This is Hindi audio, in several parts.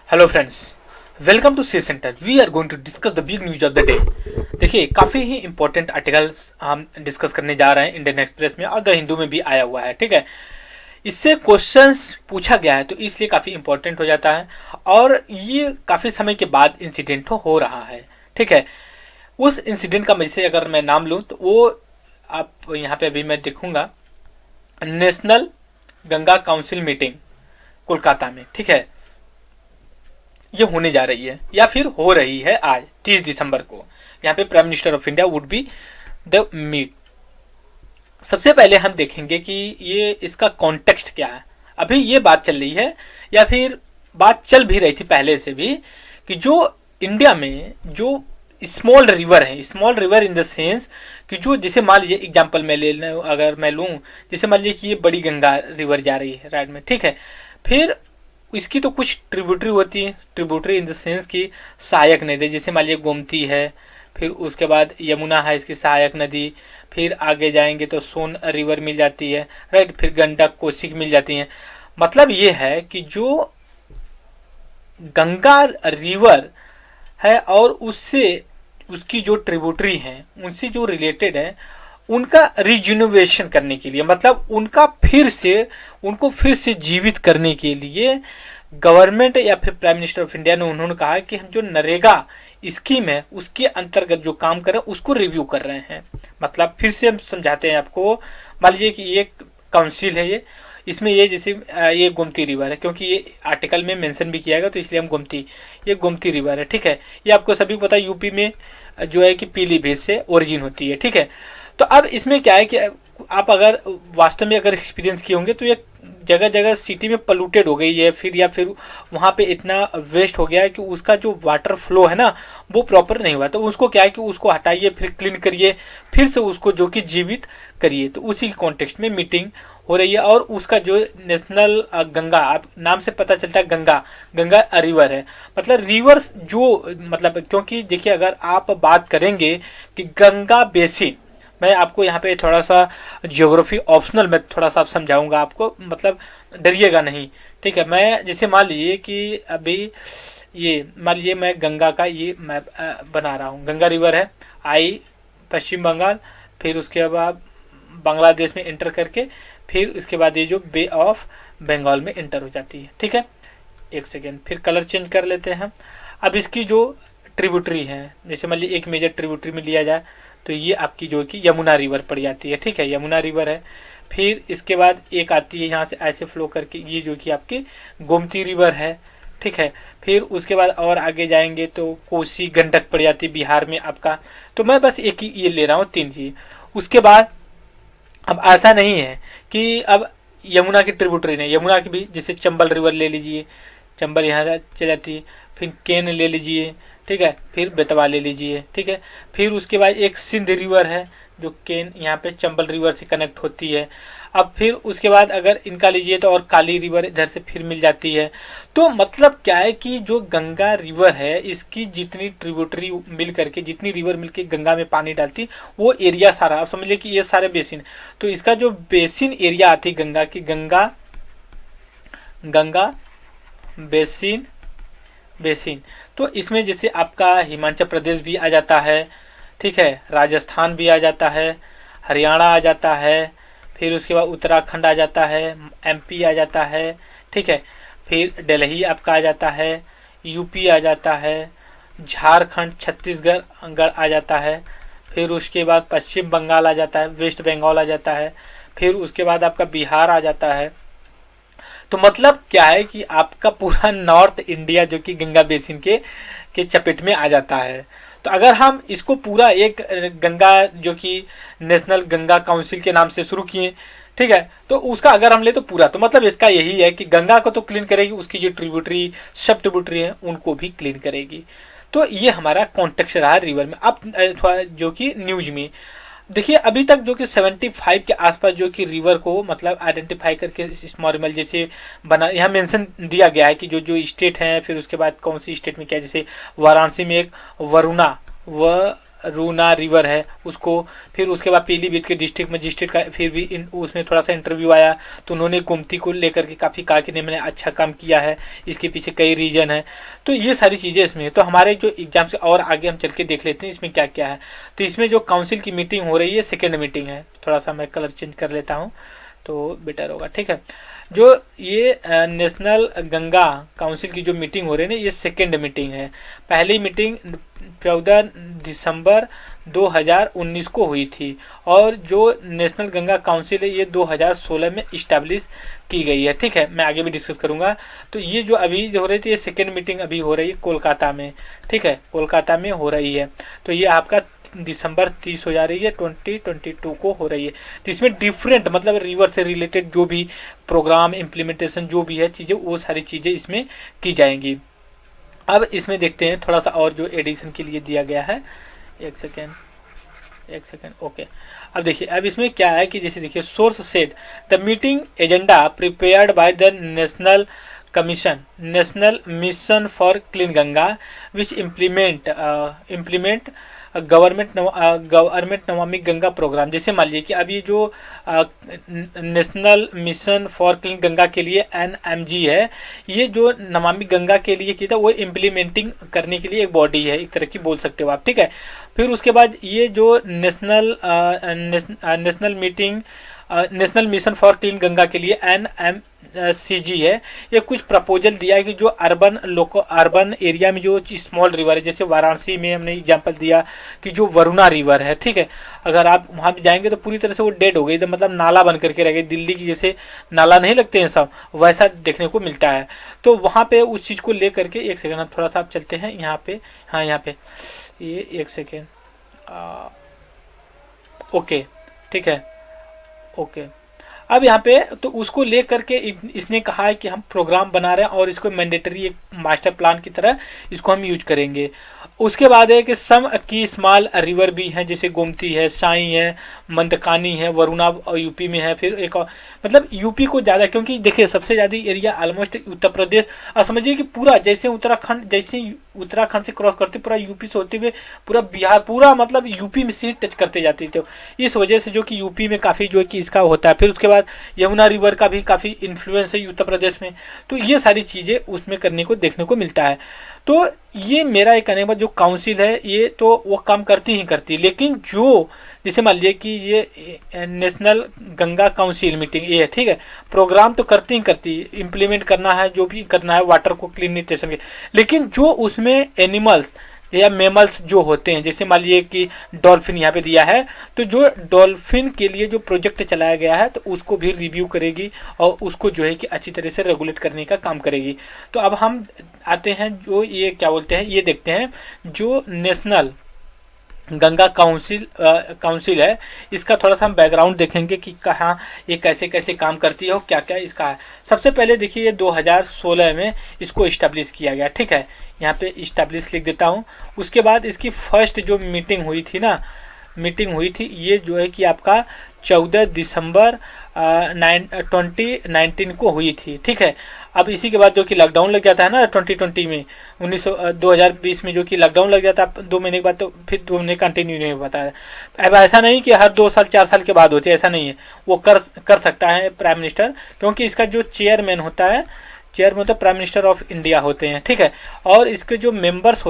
Hello friends, welcome to C centre. We are going to discuss the big news of the day. देखिए, काफ़ी ही इंपॉर्टेंट आर्टिकल्स हम डिस्कस करने जा रहे हैं इंडियन एक्सप्रेस में और द हिंदू में भी आया हुआ है। ठीक है, इससे क्वेश्चंस पूछा गया है तो इसलिए काफ़ी इंपॉर्टेंट हो जाता है और ये काफ़ी समय के बाद इंसिडेंट हो रहा है। ठीक है, उस इंसिडेंट का वैसे अगर मैं नाम लूँ तो वो आप यहाँ पे अभी मैं देखूंगा, national Ganga council meeting Kolkata में। ठीक है, ये होने जा रही है या फिर हो रही है आज 30 दिसंबर को। यहाँ पे prime minister of India would be the meet. सबसे पहले हम देखेंगे कि ये इसका कॉन्टेक्स्ट क्या है। अभी ये बात चल रही है या फिर बात चल भी रही थी पहले से भी कि जो इंडिया में जो स्मॉल रिवर है, small river in the sense कि जो जैसे मान लीजिए एग्जाम्पल मैं ले अगर मैं लूँ, जैसे मान लीजिए कि ये बड़ी गंगा रिवर जा रही है राइट में। ठीक है, फिर इसकी तो कुछ ट्रिब्यूटरी होती है, ट्रिब्यूटरी इन द सेंस की सहायक नदी, जैसे मान लीजिए गोमती है, फिर उसके बाद यमुना है इसकी सहायक नदी, फिर आगे जाएंगे तो सोन रिवर मिल जाती है राइट, फिर गंडक कोसी मिल जाती हैं। मतलब ये है कि जो गंगा रिवर है और उससे उसकी जो ट्रिब्यूटरी हैं उनसे जो रिलेटेड है उनका रिजुनोवेशन करने के लिए, मतलब उनको फिर से जीवित करने के लिए गवर्नमेंट या फिर प्राइम मिनिस्टर ऑफ इंडिया ने उन्होंने कहा कि हम जो नरेगा स्कीम है उसके अंतर्गत जो काम कर रहे हैं उसको रिव्यू कर रहे हैं। मतलब फिर से हम समझाते हैं आपको। मान लीजिए कि ये काउंसिल है, ये इसमें ये जैसे ये गोमती रिवर है, क्योंकि ये आर्टिकल में मेंशन भी किया गया तो इसलिए हम ये गोमती रिवर है। ठीक है, ये आपको सभी को पता है यूपी में जो है कि पीलीभीत से ओरिजिन होती है। ठीक है, तो अब इसमें क्या है कि आप अगर वास्तव में अगर एक्सपीरियंस किए होंगे तो ये जगह जगह सिटी में पलूटेड हो गई है, फिर या फिर वहाँ पे इतना वेस्ट हो गया है कि उसका जो वाटर फ्लो है ना वो प्रॉपर नहीं हुआ। तो उसको क्या है कि उसको हटाइए, फिर क्लीन करिए, फिर से उसको जो कि जीवित करिए। तो उसी कॉन्टेक्स्ट में मीटिंग हो रही है और उसका जो नेशनल गंगा, आप नाम से पता चलता है गंगा रिवर है। मतलब रिवर्स जो मतलब, क्योंकि देखिए अगर आप बात करेंगे कि गंगा बेसिन, मैं आपको यहाँ पे थोड़ा सा ज्योग्राफी ऑप्शनल में थोड़ा सा समझाऊंगा आपको, मतलब डरिएगा नहीं। ठीक है, मैं जैसे मान लीजिए कि अभी ये मान लीजिए मैं गंगा का ये मैप बना रहा हूँ। गंगा रिवर है, आई पश्चिम बंगाल, फिर उसके बाद बांग्लादेश में इंटर करके फिर उसके बाद ये जो बे ऑफ बंगाल में इंटर हो जाती है। ठीक है, एक सेकेंड, फिर कलर चेंज कर लेते हैं। अब इसकी जो ट्रिब्यूटरी है, जैसे मान लीजिए एक मेजर ट्रिब्यूटरी में लिया जाए तो ये आपकी जो कि यमुना रिवर पड़ जाती है। ठीक है, यमुना रिवर है। फिर इसके बाद एक आती है यहाँ से ऐसे फ्लो करके, ये जो कि आपकी गोमती रिवर है। ठीक है, फिर उसके बाद और आगे जाएंगे तो कोसी गंडक पड़ जाती है बिहार में आपका। तो मैं बस एक ही ये ले रहा हूँ, तीन चीज। उसके बाद अब ऐसा नहीं है कि अब यमुना की ट्रिब्यूटरी नहीं, यमुना की भी जैसे चंबल रिवर ले लीजिए, चंबल यहाँ चल जाती है, फिर केन ले लीजिए। ठीक है, फिर बेतवा ले लीजिए। ठीक है, फिर उसके बाद एक सिंध रिवर है जो केन यहाँ पे चंबल रिवर से कनेक्ट होती है। अब फिर उसके बाद अगर इनका लीजिए तो और काली रिवर इधर से फिर मिल जाती है। तो मतलब क्या है कि जो गंगा रिवर है इसकी जितनी ट्रिब्यूटरी मिल करके, जितनी रिवर मिल के गंगा में पानी डालती वो एरिया सारा, आप समझ लीजिए कि ये सारे बेसिन। तो इसका जो बेसिन एरिया आती गंगा की, गंगा बेसिन, तो इसमें जैसे आपका हिमाचल प्रदेश भी आ जाता है। ठीक है, राजस्थान भी आ जाता है, हरियाणा आ जाता है, फिर उसके बाद उत्तराखंड आ जाता है, एमपी आ जाता है। ठीक है, फिर दिल्ली आपका आ जाता है, यूपी आ जाता है, झारखंड छत्तीसगढ़ आ जाता है, फिर उसके बाद पश्चिम बंगाल आ जाता है, वेस्ट बंगाल आ जाता है, फिर उसके बाद आपका बिहार आ जाता है। तो मतलब क्या है कि आपका पूरा नॉर्थ इंडिया जो कि गंगा बेसिन के चपेट में आ जाता है। तो अगर हम इसको पूरा एक गंगा जो कि नेशनल गंगा काउंसिल के नाम से शुरू किए, ठीक है, तो उसका अगर हम ले तो पूरा, तो मतलब इसका यही है कि गंगा को तो क्लीन करेगी, उसकी जो ट्रिब्यूटरी सब ट्रिब्यूटरी है उनको भी क्लीन करेगी। तो ये हमारा कॉन्टेक्स्ट रहा रिवर में। अब थोड़ा जो कि न्यूज में देखिए, अभी तक जो कि 75 के आसपास जो कि रिवर को मतलब आइडेंटिफाई करके स्मॉल जैसे बना, यहाँ मेंशन दिया गया है कि जो जो स्टेट हैं, फिर उसके बाद कौन सी स्टेट में क्या, जैसे वाराणसी में एक वरुणा रूना रिवर है उसको, फिर उसके बाद पीलीभीत के डिस्ट्रिक्ट मजिस्ट्रेट का फिर भी उसमें थोड़ा सा इंटरव्यू आया, तो उन्होंने गोमती को लेकर के काफ़ी कहा कि नहीं मैंने अच्छा काम किया है, इसके पीछे कई रीजन है। तो ये सारी चीज़ें इसमें है। तो हमारे जो एग्जाम से और आगे हम चल के देख लेते हैं इसमें क्या क्या है। तो इसमें जो काउंसिल की मीटिंग हो रही है सेकेंड मीटिंग है, थोड़ा सा मैं कलर चेंज कर लेता हूँ तो बेटर होगा, ठीक है। जो ये नेशनल गंगा काउंसिल की जो मीटिंग हो रही है ना, ये सेकेंड मीटिंग है। पहली मीटिंग 14 दिसंबर 2019 को हुई थी, और जो नेशनल गंगा काउंसिल है ये 2016 में इस्टेब्लिश की गई है, ठीक है। मैं आगे भी डिस्कस करूंगा। तो ये जो अभी जो हो रही थी ये सेकेंड मीटिंग अभी हो रही है कोलकाता में, ठीक है, कोलकाता में हो रही है। तो ये आपका दिसंबर 30 हो जा रही है, 2022 को हो रही है। तो इसमें डिफरेंट मतलब रिवर से रिलेटेड जो भी प्रोग्राम इम्प्लीमेंटेशन जो भी है चीज़ें, वो सारी चीज़ें इसमें की जाएंगी। अब इसमें देखते हैं थोड़ा सा और जो एडिशन के लिए दिया गया है। एक सेकेंड ओके। अब देखिए अब इसमें क्या है कि जैसे देखिए source said the meeting agenda prepared by the national mission for clean Ganga which implement government Namami Ganga programme. जैसे मान लीजिए कि अब ये जो national mission for clean Ganga के लिए NMG है, ये जो नमामि गंगा के लिए किया था वो इम्प्लीमेंटिंग करने के लिए एक बॉडी है, एक तरह की बोल सकते हो आप, ठीक है। फिर उसके बाद ये जो national mission for clean Ganga के लिए NMCG है, ये कुछ प्रपोजल दिया है कि जो अर्बन एरिया में जो स्मॉल रिवर है, जैसे वाराणसी में हमने एग्जांपल दिया कि जो वरुणा रिवर है, ठीक है, अगर आप वहाँ पे जाएंगे तो पूरी तरह से वो डेड हो गई, तो मतलब नाला बन करके रह गई, दिल्ली की जैसे नाला नहीं लगते हैं सब, वैसा देखने को मिलता है। तो वहाँ पे उस चीज़ को ले करके एक सेकेंड हम थोड़ा सा आप चलते हैं यहाँ पे, हाँ यहाँ पे ये एक सेकेंड ओके, ठीक है ओके। अब यहाँ पे तो उसको ले करके इसने कहा है कि हम प्रोग्राम बना रहे हैं और इसको मैंडेटरी एक मास्टर प्लान की तरह इसको हम यूज करेंगे। उसके बाद है कि सम की स्मॉल रिवर भी हैं, जैसे गोमती है, साई है, मंदकानी है, वरुणा यूपी में है, फिर एक और मतलब यूपी को ज़्यादा, क्योंकि देखिए सबसे ज़्यादा एरिया ऑलमोस्ट उत्तर प्रदेश, और समझिए कि पूरा जैसे उत्तराखंड से क्रॉस करते पूरा यूपी से होते हुए पूरा बिहार, पूरा मतलब यूपी में से टच करते जाते थे। इस वजह से जो कि यूपी में काफ़ी जो है कि इसका होता है। फिर उसके बाद यमुना रिवर का भी काफ़ी इन्फ्लुएंस है उत्तर प्रदेश में। तो ये सारी चीज़ें उसमें करने को देखने को मिलता है। तो ये मेरा एक कहने के बाद जो काउंसिल है ये तो वो काम करती ही करती है, लेकिन जो जैसे मान लीजिए कि ये नेशनल गंगा काउंसिल मीटिंग ये है, ठीक है, प्रोग्राम तो करती ही करती है, इम्प्लीमेंट करना है जो भी करना है वाटर को क्लीनिटेशन के, लेकिन जो उसमें एनिमल्स या मेमल्स जो होते हैं, जैसे मान लीजिए कि डॉल्फिन यहाँ पे दिया है, तो जो डॉल्फिन के लिए जो प्रोजेक्ट चलाया गया है तो उसको भी रिव्यू करेगी और उसको जो है कि अच्छी तरह से रेगुलेट करने का काम करेगी। तो अब हम आते हैं जो ये क्या बोलते हैं, ये देखते हैं जो नेशनल गंगा काउंसिल है, इसका थोड़ा सा हम बैकग्राउंड देखेंगे कि कहाँ ये कैसे कैसे काम करती है और क्या क्या इसका है। सबसे पहले देखिए ये 2016 में इसको इस्टेब्लिश किया गया, ठीक है, यहाँ पे इस्टेब्लिश लिख देता हूँ। उसके बाद इसकी फर्स्ट जो मीटिंग हुई थी ये जो है कि आपका 14 दिसंबर 2019 को हुई थी, ठीक है। अब इसी के बाद जो कि लॉकडाउन लग जाता है ना 2020 में 2020 में जो कि लॉकडाउन लग जाता है 2 महीने के बाद, तो फिर 2 महीने कंटिन्यू नहीं हो पाता है। अब ऐसा नहीं कि हर 2 साल 4 साल के बाद होती है, ऐसा नहीं है, वो कर सकता है प्राइम मिनिस्टर, क्योंकि इसका जो चेयरमैन होता है प्राइम मिनिस्टर ऑफ इंडिया होते हैं, ठीक है। और इसके जो मेंबर्स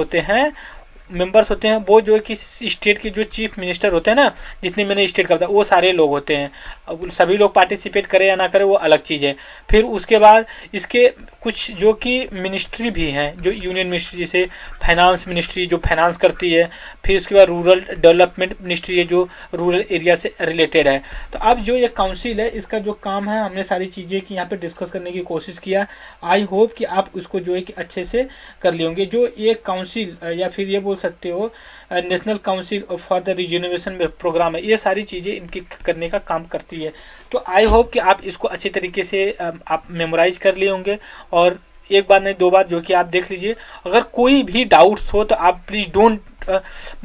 होते हैं वो जो है कि स्टेट के जो चीफ मिनिस्टर होते हैं ना, जितने मैंने स्टेट का बताया वो सारे लोग होते हैं। अब सभी लोग पार्टिसिपेट करें या ना करें वो अलग चीज़ है। फिर उसके बाद इसके कुछ जो कि मिनिस्ट्री भी हैं, जो यूनियन मिनिस्ट्री, जैसे फाइनेंस मिनिस्ट्री जो फाइनेंस करती है, फिर उसके बाद रूरल डेवलपमेंट मिनिस्ट्री है जो रूरल एरिया से रिलेटेड है। तो अब जो ये काउंसिल है इसका जो काम है, हमने सारी चीज़ें की यहाँ पे डिस्कस करने की कोशिश किया। आई होप कि आप उसको जो है कि अच्छे से कर लेंगे। जो ये काउंसिल या फिर ये बोल सकते हो national council for the rejuvenation program है, ये सारी चीज़ें इनकी करने का काम करती है। तो आई होप कि आप इसको अच्छे तरीके से आप मेमोराइज कर लिए होंगे, और एक बार नहीं 2 बार जो कि आप देख लीजिए। अगर कोई भी डाउट्स हो तो आप प्लीज़ डोंट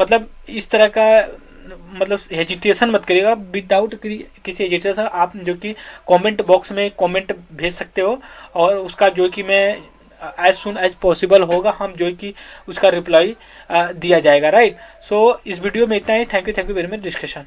मतलब इस तरह का मतलब हेजिटेशन मत करिएगा, विदाउट किसी हेजिटेशन आप जो कि कमेंट बॉक्स में कमेंट भेज सकते हो, और उसका जो कि मैं एज सुन एज पॉसिबल होगा, हम जो है कि उसका रिप्लाई दिया जाएगा, राइट। सो इस वीडियो में इतना ही। Thank you very much discussion.